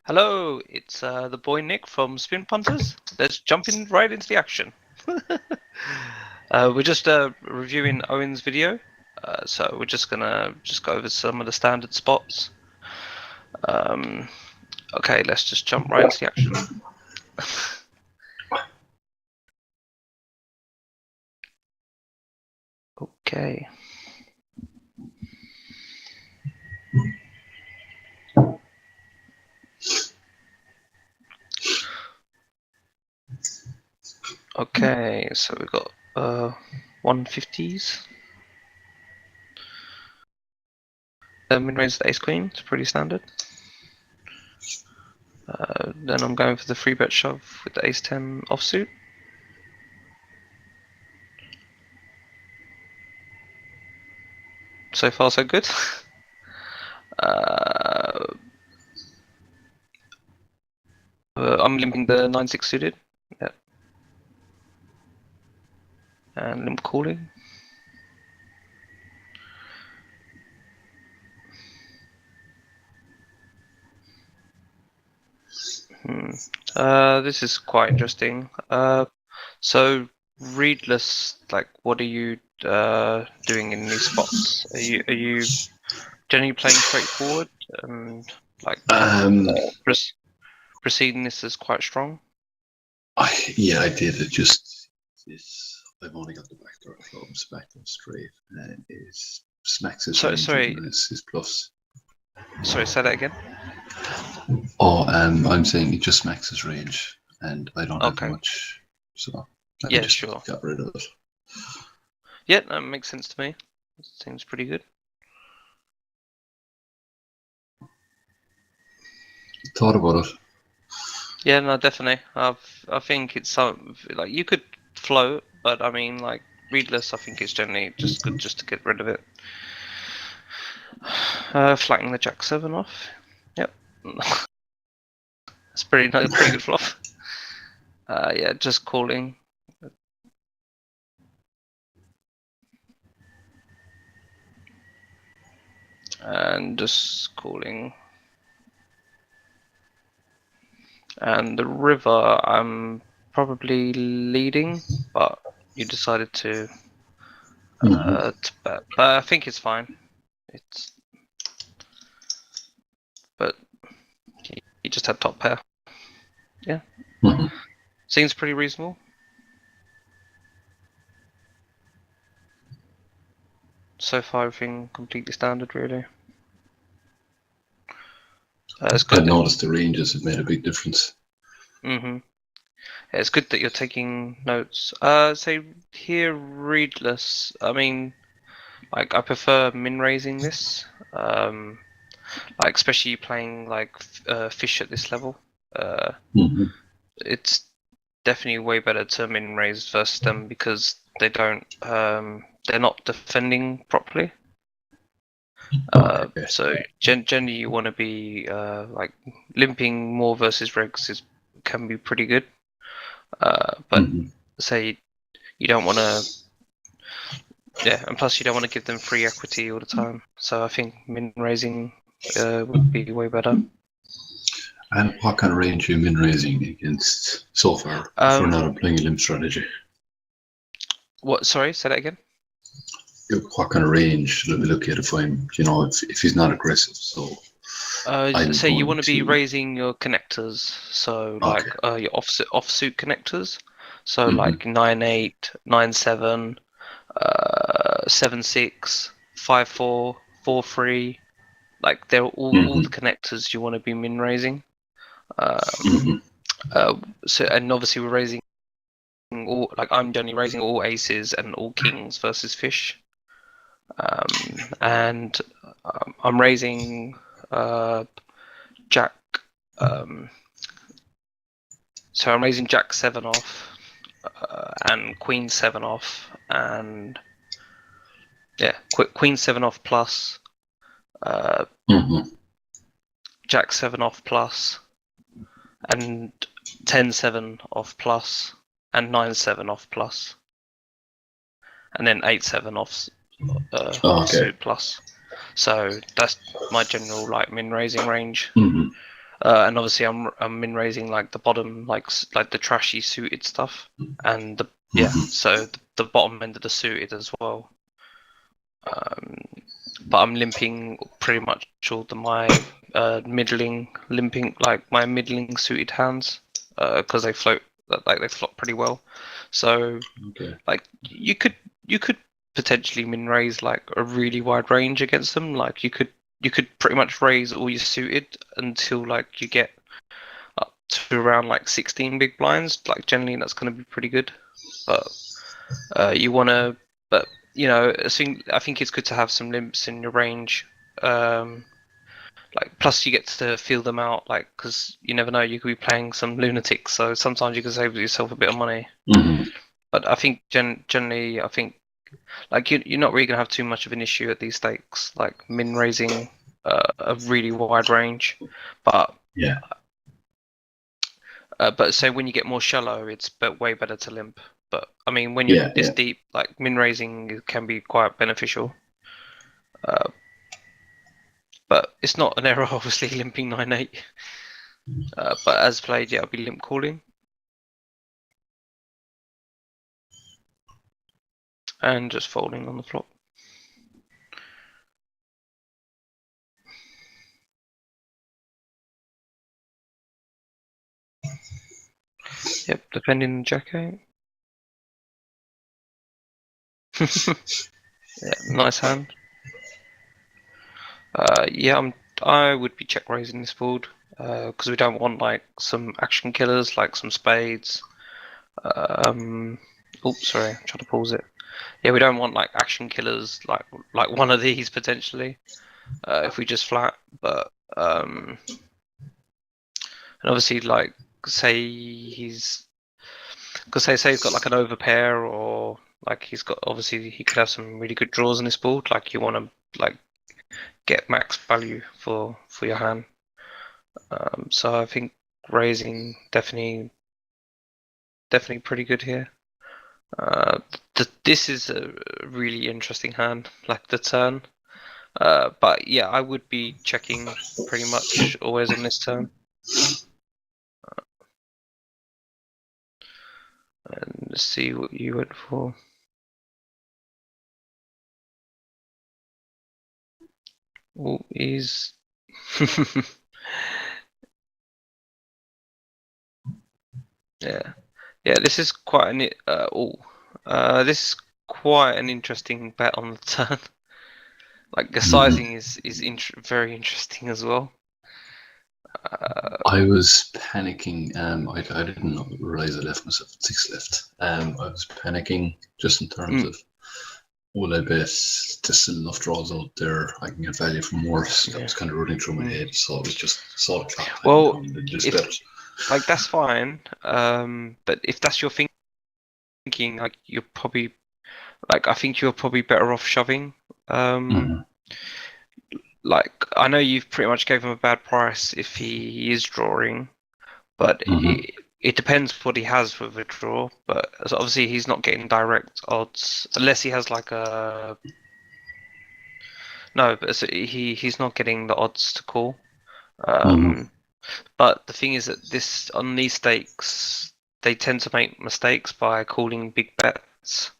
Hello, it's the boy Nick from Spin Punters. Let's jump in right into the action. We're just reviewing Owen's video, so we're just gonna go over some of the standard spots. Okay, let's just jump right into the action. Okay. Okay, so we've got 150s. Min-raised ace queen, it's pretty standard. Then I'm going for the free bet shove with the ace 10 offsuit. So far, so good. I'm limping the 9-6 suited. Yep. And limp calling. This is quite interesting. So readless, like, what are you doing in these spots? Are you generally playing straightforward and like preceding this is quite strong? Yeah, I did. It just I've only got the backdoor clubs, backdoor straight, and is smacks his range and his plus. Sorry, say that again. Oh, I'm saying it just smacks his range, and I don't have much, so I just got rid of it. Yeah, that makes sense to me. It seems pretty good. Thought about it. Yeah, no, definitely. I think it's some like you could float, but I mean, like readless, I think it's generally just good just to get rid of it. Flanking the Jack 7 off. Yep. It's pretty good flop. Yeah, just calling. And just calling. And the river, I'm probably leading, but you decided to bet. But I think it's fine. But you just had top pair. Yeah. Seems pretty reasonable. So far, everything completely standard, really. It's good. I noticed the ranges have made a big difference. Yeah, it's good that you're taking notes. Say here, readless. I mean, like I prefer min raising this. Like especially playing like fish at this level. It's definitely way better to min raise versus them because they don't. They're not defending properly. So generally you want to be like limping more versus regs can be pretty good. But say you don't want to. Yeah, and plus you don't want to give them free equity all the time. So I think min raising would be way better. And what kind of range are you min raising against so far? If we're not playing a limp strategy. What? Sorry, say that again. What kind of range should we look at if I'm, if he's not aggressive? So, say you want to be raising your connectors, so like your offsuit connectors, so like 9-8, 9-7, 7-6, 5-4, 4-3, like they're all the connectors you want to be min raising. So and obviously we're raising all, like I'm generally raising all aces and all kings versus fish. And I'm raising Jack. So I'm raising Jack 7 off and Queen 7 off, and yeah, Queen 7 off plus, Jack 7 off plus, and 10-7 off plus, and 9-7 off plus, and then 8-7 off suit plus. So that's my general like min raising range. And obviously I'm min raising like the bottom, like the trashy suited stuff, and so the bottom end of the suited as well. But I'm limping pretty much all my middling limping, like my middling suited hands, because they float pretty well. So like you could potentially min raise like a really wide range against them. Like you could pretty much raise all your suited until like you get up to around like 16 big blinds. Like generally that's going to be pretty good. But you want to, but you know, I think it's good to have some limps in your range. Like plus you get to feel them out, like because you never know, you could be playing some lunatics, so sometimes you can save yourself a bit of money. But I think generally, I think like you're not really gonna have too much of an issue at these stakes, like min raising a really wide range. But but say when you get more shallow, it's way better to limp. But I mean, when you're this deep, like min raising can be quite beneficial. But it's not an error, obviously, limping 9-8. But as played, I'll be limp calling. And just folding on the flop. Yep, defending Jack-8. Yeah, nice hand. I would be check raising this board because we don't want like some action killers, like some spades. Oops, sorry, I'm trying to pause it. Yeah, we don't want like action killers, like one of these potentially. If we just flat, but and obviously like say he's got like an overpair, or like he's got, obviously he could have some really good draws in this board. Like you want to like get max value for your hand. So I think raising definitely pretty good here. This is a really interesting hand, like the turn. But yeah, I would be checking pretty much always on this turn. And let's see what you went for. Oh, he's yeah. This is quite an this is quite an interesting bet on the turn. Like the sizing is very interesting as well. I was panicking. I didn't realize I left myself 6 left. I was panicking just in terms of, will I bet there's still enough draws out there I can get value from more? So that was kind of running through my head. So I was just saw the clock. Well, like that's fine. But if that's your thinking, like you're probably, like I think you're probably better off shoving. Like I know you've pretty much gave him a bad price if he is drawing, but it depends what he has with a draw. But obviously he's not getting direct odds unless he has like a but he's not getting the odds to call. But the thing is that on these stakes they tend to make mistakes by calling big bets.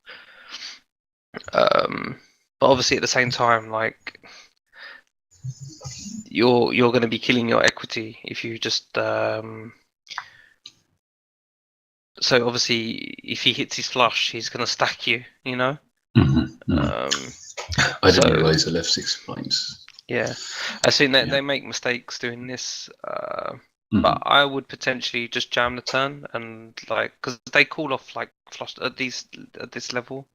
But obviously at the same time, like you're going to be killing your equity if you just so obviously if he hits his flush, he's going to stack you, you know. I didn't realize I left 6 blinds. Yeah, I think that they make mistakes doing this, but I would potentially just jam the turn and like, because they call off like flush at this level,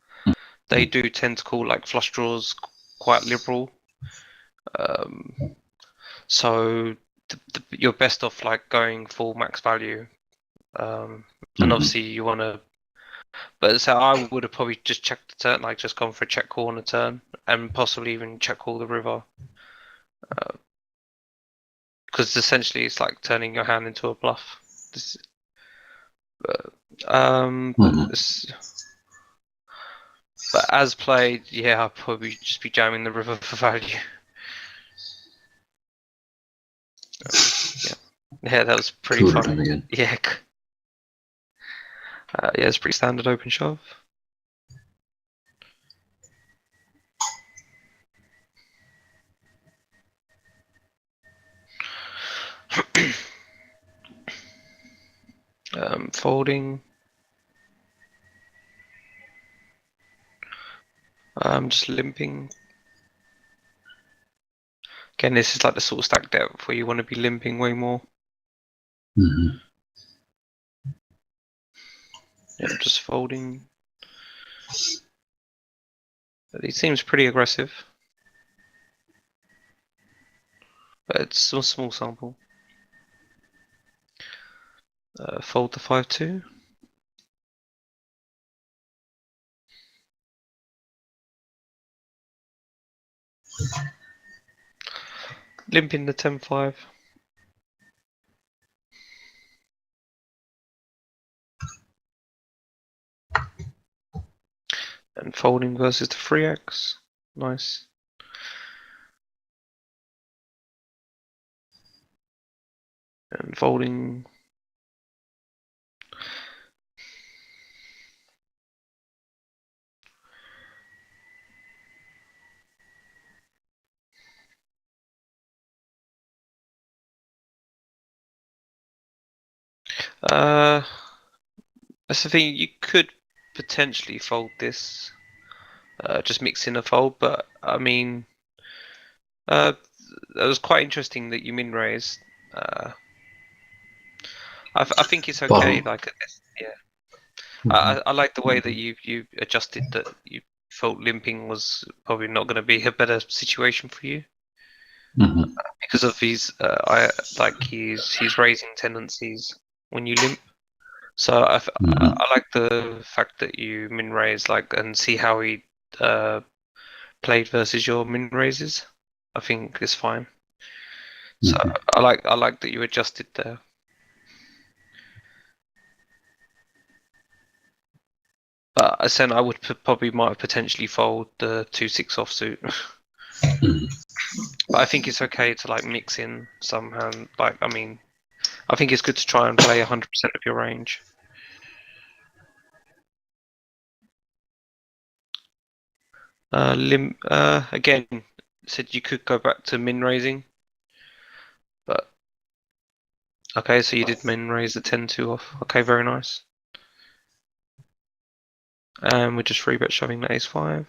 they do tend to call like flush draws quite liberal. So you're best off like going full max value, and obviously you want to. But so I would have probably just checked the turn, like just gone for a check call on the turn, and possibly even check call the river. Because essentially it's like turning your hand into a bluff. But as played, I'll probably just be jamming the river for value. Yeah, that was pretty Cooler fun. time again. Yeah. Yeah, it's pretty standard open shove. Folding. Just limping. Again, this is like the sort of stack depth where you want to be limping way more. Mm-hmm. Yeah, just folding. He seems pretty aggressive. But it's a small sample. Fold the 5-2. Limping the 10-5. And folding versus the 3x. Nice. And folding. That's the thing, you could potentially fold this. Just mix in a fold, but I mean, that was quite interesting that you min raised. I think it's okay. Bottom. Like, yeah, Mm-hmm. I like the way that you adjusted that. You felt limping was probably not going to be a better situation for you Mm-hmm. because of his he's raising tendencies when you limp. So Mm-hmm. I like the fact that you min raise and see how he played versus your min raises. I think it's fine. So Mm-hmm. I like that you adjusted there. But I said I would probably might potentially fold the 2-6 offsuit. Mm-hmm. But I think it's okay to mix in some hand. I mean, I think it's good to try and play 100% of your range. Again, said you could go back to min raising, but okay, so you did min raise the 10-2 off. Okay, very nice. And we're just free bet shoving the ace-5.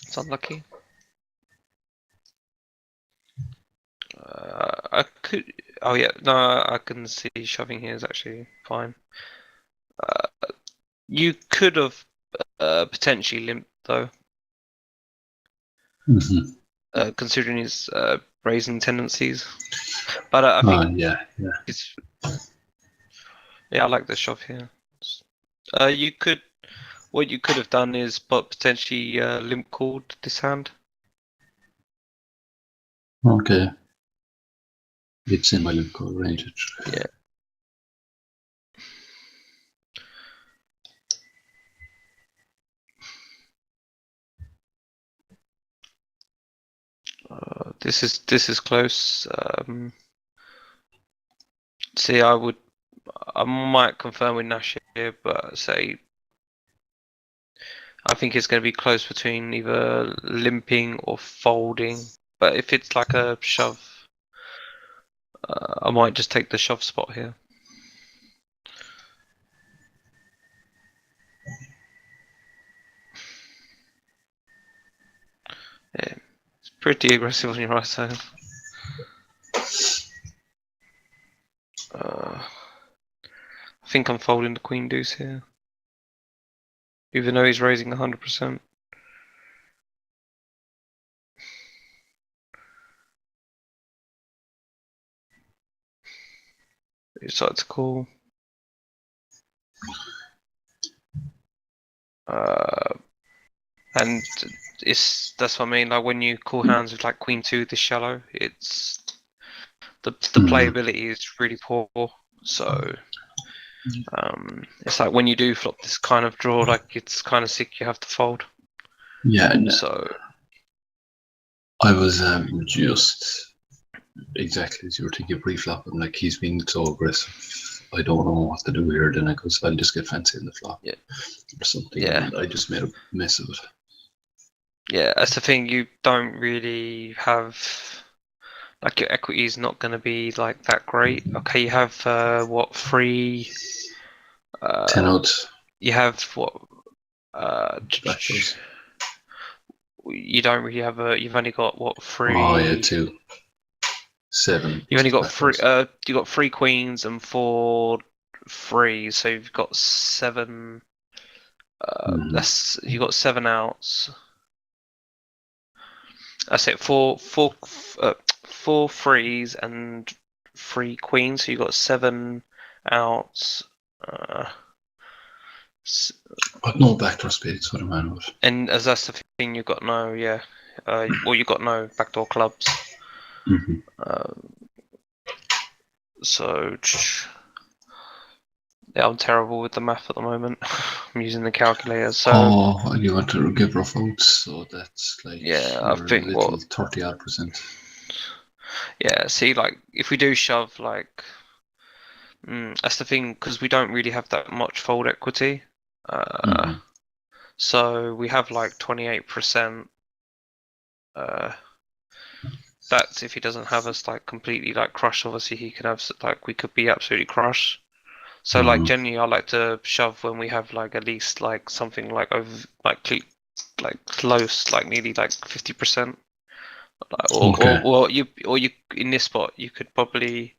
It's unlucky. I could. Oh yeah, no, I can see shoving here is actually fine. You could have potentially limped though, Mm-hmm. considering his raising tendencies. But I think Yeah. it's. Yeah, I like the shove here. You could. What you could have done is potentially limp called this hand. Okay. It's in my limp call range, actually. Yeah. This is close. See, I might confirm with Nash here, but say I think it's going to be close between either limping or folding. But if it's like a shove, I might just take the shove spot here. Yeah, it's pretty aggressive on your right side. I think I'm folding the queen deuce here, even though he's raising 100%. He decides to call. And that's what I mean. Like when you call hands with like queen two this shallow, it's the playability is really poor. So It's like when you do flop this kind of draw, like it's kind of sick. You have to fold. Yeah, and So I was just exactly as you were thinking pre-flop. I'm like, he's being so aggressive. I don't know what to do here. Then I goes, I'll just get fancy in the flop yeah, or something. yeah, And I just made a mess of it. yeah. That's the thing. You don't really have like your equity is not going to be like that great. Okay, you have what three? 10 Uh, outs, you have what? Uh, backdoors. you don't really have a. You've only got what Oh, yeah, three? 2, 7 You've only got three. backdoors. You got three queens and four threes, so you've got seven. Mm-hmm. That's you got seven outs. That's it. Four threes and three queens, so you got seven outs. Uh, But no backdoor spades, what am I with? and as that's the thing, you got no, yeah. Well, you got no backdoor clubs. Mm-hmm. Uh, so yeah, I'm terrible with the math at the moment. I'm using the calculator. So Oh, and you want to give rough outs, so that's like yeah, I your think little what 30 odd percent. yeah. See, like if we do shove, like that's the thing because we don't really have that much fold equity. Mm-hmm. So we have like 28%. That's if he doesn't have us like completely like crushed. Obviously, he can have like we could be absolutely crushed. So like Mm-hmm. generally, I like to shove when we have like at least like something like over like close, like nearly like 50%. Like, Okay. or you in this spot you could probably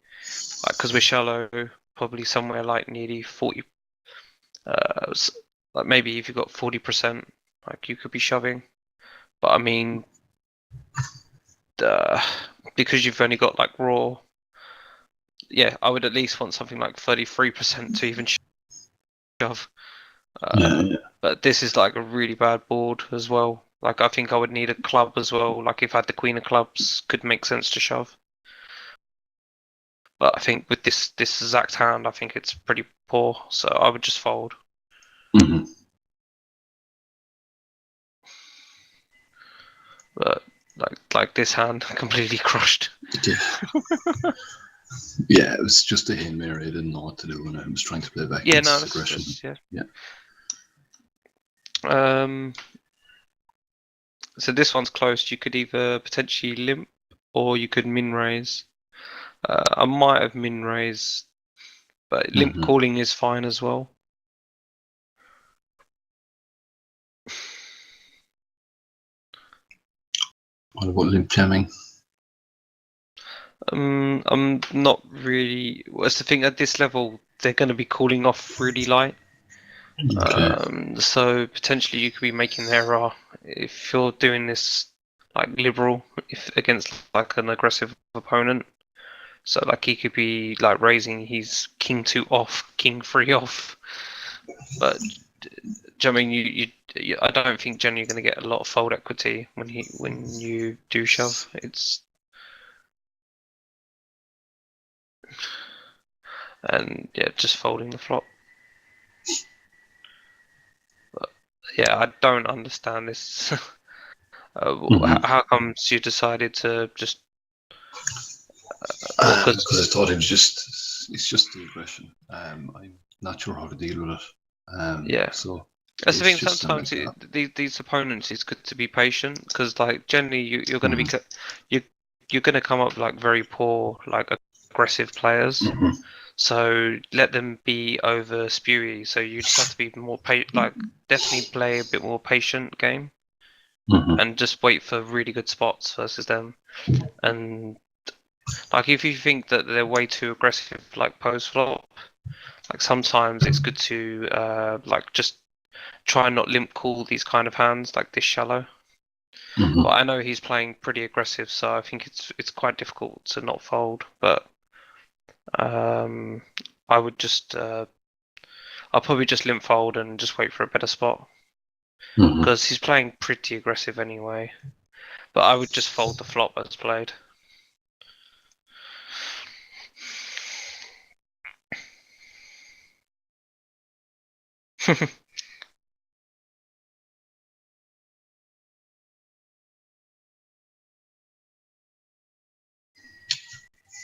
like because we're shallow, probably somewhere like nearly 40. Like maybe if you got 40%, like you could be shoving. But I mean, uh, because you've only got like raw, yeah, I would at least want something like 33% to even shove. Yeah, yeah. But this is like a really bad board as well. Like I think I would need a club as well. Like if I had the queen of clubs, could make sense to shove. But I think with this exact hand, I think it's pretty poor. So I would just fold. Mm-hmm. But like this hand, completely crushed. Yeah. Yeah, it was just a Hail Mary. I didn't know what to do, and I was trying to play back Yeah, no, against aggression. yeah. Yeah. Um, so this one's close. You could either potentially limp or you could min raise. I might have min raise, but limp Mm-hmm. calling is fine as well. What about limp jamming? I'm not really. What's the thing at this level? They're going to be calling off really light. Okay. So potentially you could be making the error if you're doing this like liberal if against like an aggressive opponent. So like he could be like raising his king two off, king three off. But I mean, I don't think generally you're going to get a lot of fold equity when you do shove. It's and yeah, just folding the flop. But yeah, I don't understand this. Mm-hmm. How comes you decided to just well, because Because I thought it's just the aggression. I'm not sure how to deal with it. yeah, So that's the it's thing. just something Sometimes like that. these opponents, it's good to be patient because like generally you're going to be Mm-hmm. you you're going to come up with like very poor like aggressive players. Mm-hmm. So let them be over spewy. So you just have to be more like definitely play a bit more patient game Mm-hmm. and just wait for really good spots versus them. And like if you think that they're way too aggressive, like post flop, like sometimes it's good to like just try and not limp call these kind of hands like this shallow. Mm-hmm. But I know he's playing pretty aggressive, so I think it's quite difficult to not fold. But um, I would just I'll probably just limp fold and just wait for a better spot Mm-hmm. because he's playing pretty aggressive anyway. But I would just fold the flop as played.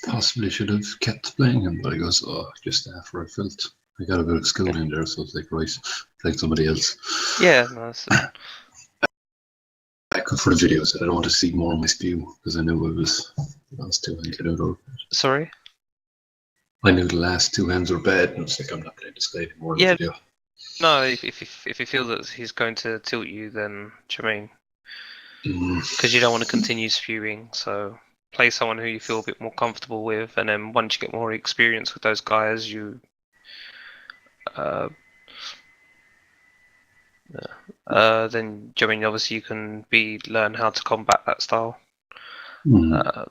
Possibly should have kept playing him, but I goes, oh, just after I felt I got a bit of skill in there, so it's like, right, playing somebody else. Yeah, no, I could for the videos, I don't want to see more of my spew because I knew I was too into. sorry. I knew the last two hands were bad, and it's like I'm not playing this guy anymore in Yeah. the video. No, if you feel that he's going to tilt you, then do you mean? Because you don't want to continue spewing, so play someone who you feel a bit more comfortable with, and then once you get more experience with those guys, you then do you mean obviously you can learn how to combat that style. Yeah.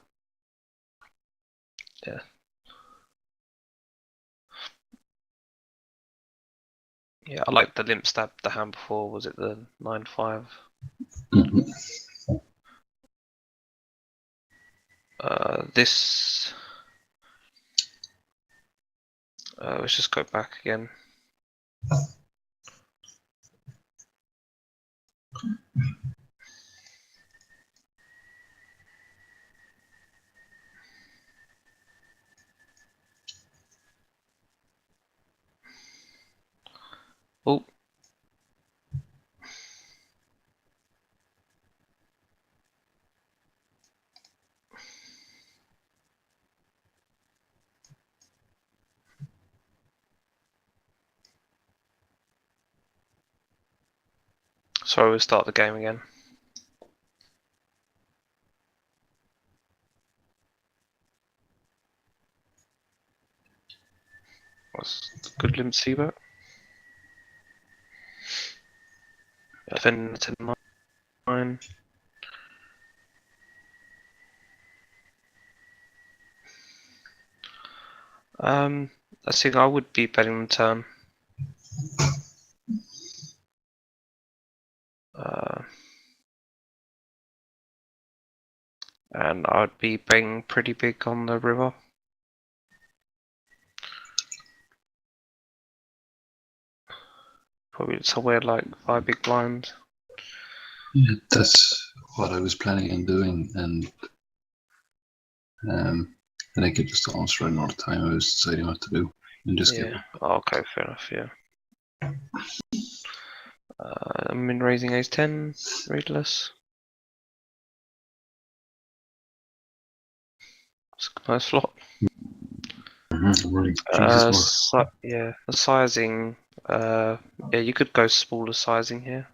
Yeah, I like the limp stab the hand before. Was it the 9-5? This. Let's just go back again. Oh. Sorry, we'll start the game again. That's good limp Seabird. Then 10-9. I think I would be betting the turn. And I'd be betting pretty big on the river. Probably somewhere like 5 big blinds. Yeah, that's what I was planning on doing, and I could just almost run out of time. I was deciding what to do and just yeah. Okay, fair enough. Yeah. I'm in raising ace 10, readless. It's a nice flop. Yeah, the sizing. Yeah, you could go smaller sizing here,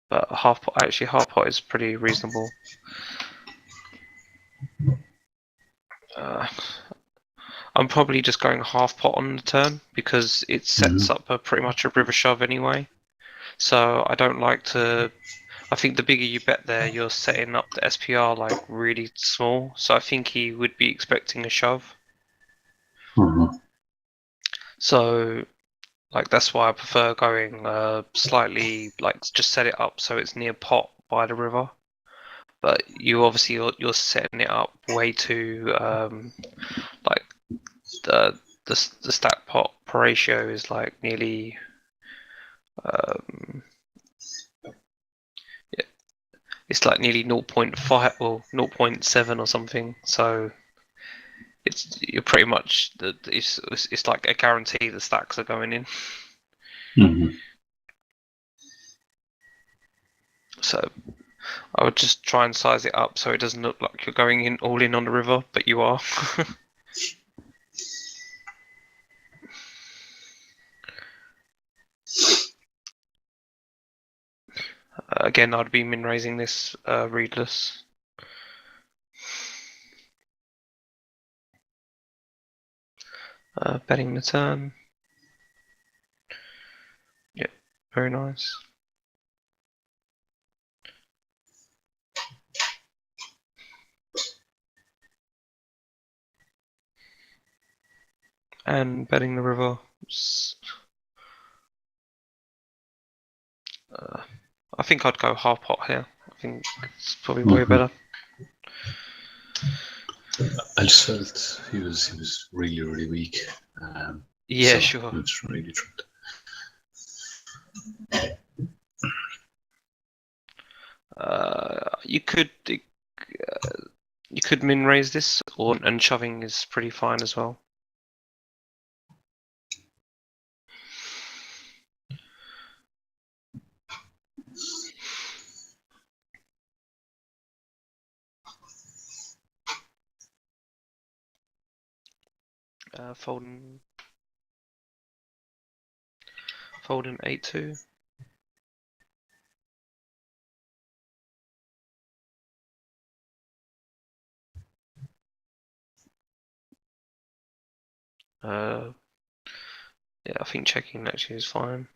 but half pot is pretty reasonable. I'm probably just going half pot on the turn because it sets up pretty much a river shove anyway. So I don't like to. I think the bigger you bet there, you're setting up the SPR like really small. So I think he would be expecting a shove. So, like that's why I prefer going slightly like just set it up so it's near pot by the river. But you obviously you're setting it up way too like the stack pot per ratio is like nearly yeah, it's like nearly 0.5 or 0.7 or something. So you're pretty much it's like a guarantee the stacks are going in. So I would just try and size it up so it doesn't look like you're going in all in on the river, but you are. Again, I'd be min raising this readless. Betting the turn. Yeah, very nice. And betting the river. I think I'd go half pot here. I think it's probably way better. I just felt he was really weak. Yeah, so sure. He was really tricked. You could min raise this, and shoving is pretty fine as well. Folding 8-2. Yeah, I think checking actually is fine.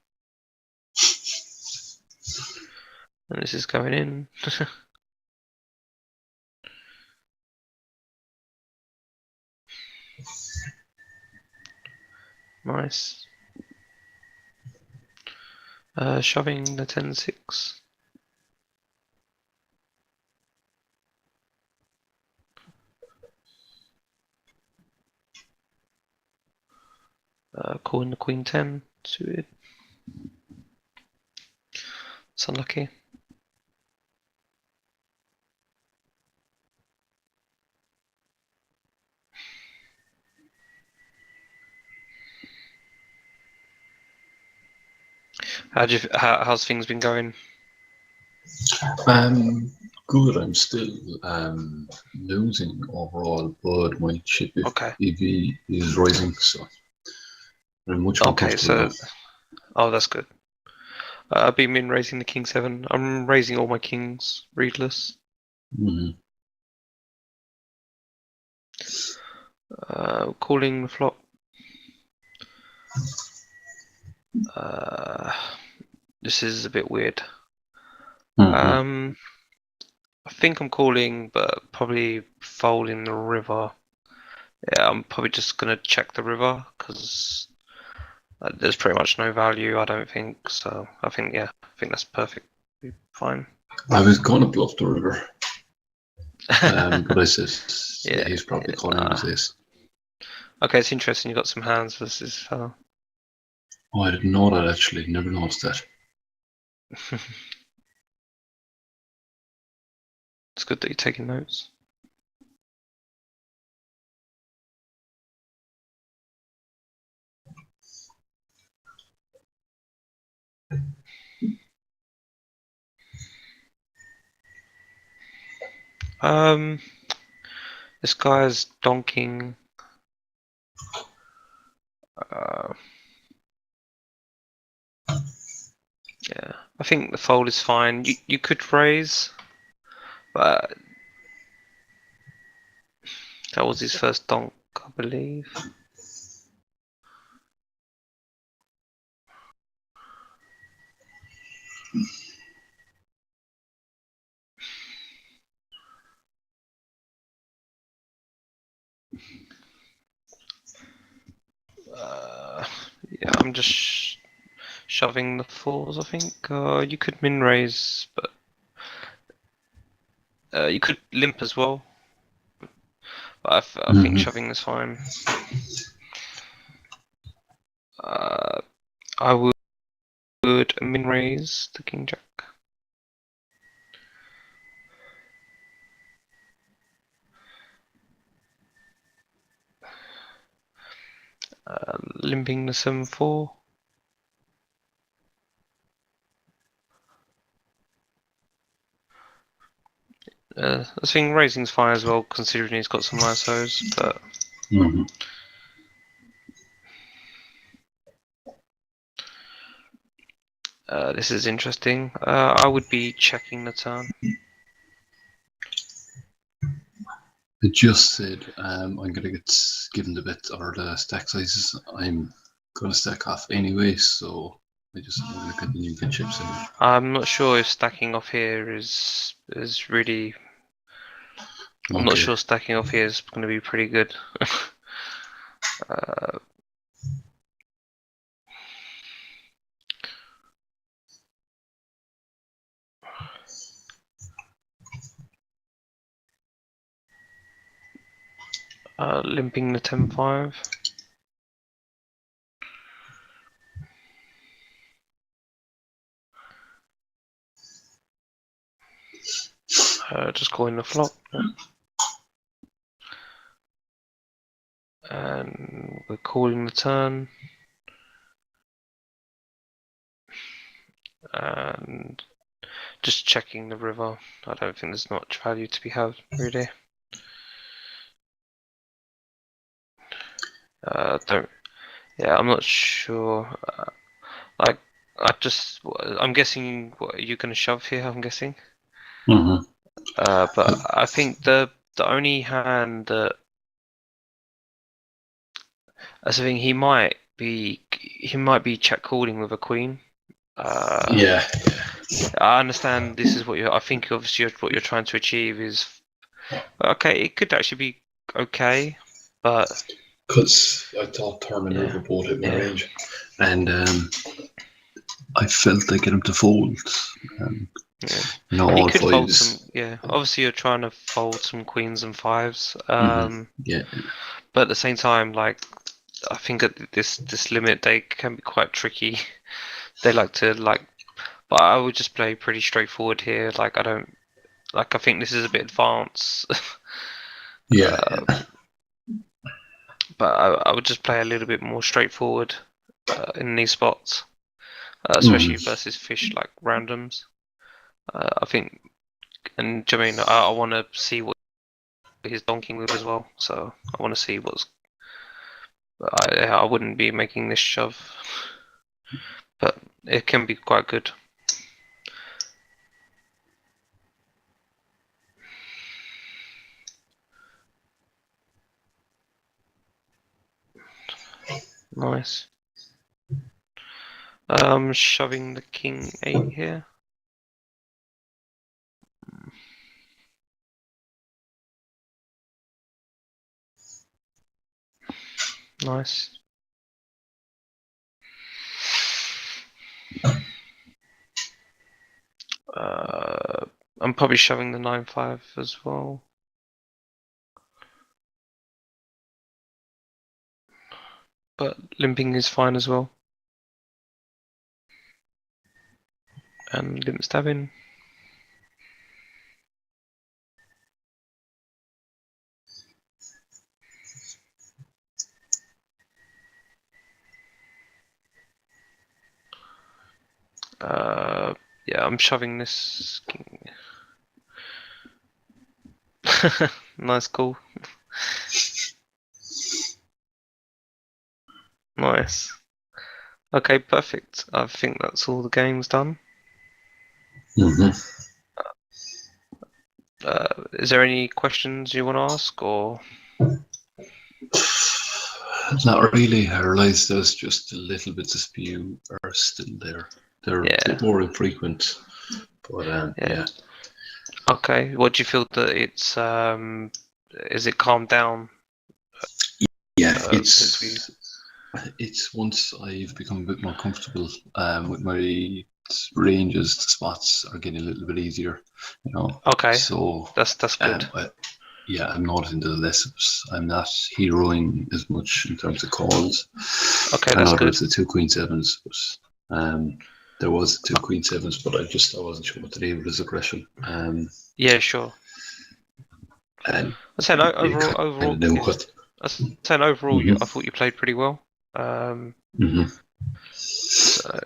And this is going in. Nice. Shoving the 10-6. Calling the Queen 10 suited. It's unlucky. How's things been going? Good. I'm still losing overall, but my chip Okay. EV is rising, so I'm much more Okay, comfortable so that's good. I've been raising the King 7. I'm raising all my kings readless. now. Calling the flop. This is a bit weird. I think I'm calling, but probably folding the river. Yeah, I'm probably just gonna check the river because there's pretty much no value, I don't think. So I think that's perfectly fine. I was gonna bluff the river, but I said Yeah, he's probably calling with this. Okay, it's interesting. You got some hands versus. Oh, I didn't know that actually. Never noticed that. It's good that you're taking notes. This guy's donking. Yeah, I think the fold is fine. You could raise, but that was his first donk, I believe. Yeah, I'm just shoving the fours, I think. You could min raise, but you could limp as well. But I think shoving is fine. I would min raise the king jack. Limping the 7-4. I think raising's fine as well, considering he's got some ISOs, but this is interesting. I would be checking the turn. I just said I'm gonna get given the bit or the stack sizes. I'm gonna stack off anyway, so I'm gonna continue to get chips in. I'm not sure if stacking off here is really. I'm not sure stacking off here is going to be pretty good. Limping the 10-5. Just calling the flop. Yeah. And we're calling the turn. And just checking the river. I don't think there's much value to be had, really. I'm not sure. I'm guessing you're going to shove here. I'm guessing. But I think the only hand that I think he might be check calling with a queen. Yeah. I understand this is what I think obviously what you're trying to achieve is okay. It could actually be okay, but because I thought Thurman and River both hit my range, and I felt like get him to fold. He all could fold fives. some. Obviously, you're trying to fold some queens and fives. Yeah. But at the same time, like I think at this limit they can be quite tricky. They like to but I would just play pretty straightforward here. Like I think this is a bit advanced. Yeah. But I would just play a little bit more straightforward in these spots, especially versus fish like randoms. I think, and Jermaine, I want to see what he's donking with as well. So I want to see what's. I wouldn't be making this shove, but it can be quite good. Nice. Shoving the king 8 here. Nice. I'm probably shoving the 9-5 as well. But limping is fine as well. And limp stabbing. Yeah, I'm shoving this king. Nice call. Nice. Okay, perfect. I think that's all the games done. Is there any questions you want to ask, or? Not really. I realise there's just a little bits of spew are still there. They're a bit more infrequent, but yeah. Okay. What do you feel that it's? Is it calmed down? Yeah, it's once I've become a bit more comfortable with my ranges, the spots are getting a little bit easier, you know. Okay. So that's good. I'm not into the lessons. I'm not heroing as much in terms of calls. Okay, I know good. there's the 2 Queen 7s, but there was 2 Queen 7s, but I wasn't sure what to do with his aggression. Yeah, sure. And I said overall, I thought you played pretty well. So,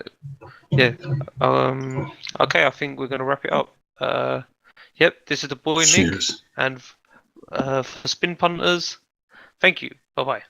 yeah. Okay, I think we're gonna wrap it up. Yep, this is the boy Nick, and for Spin Punters, thank you. Bye bye.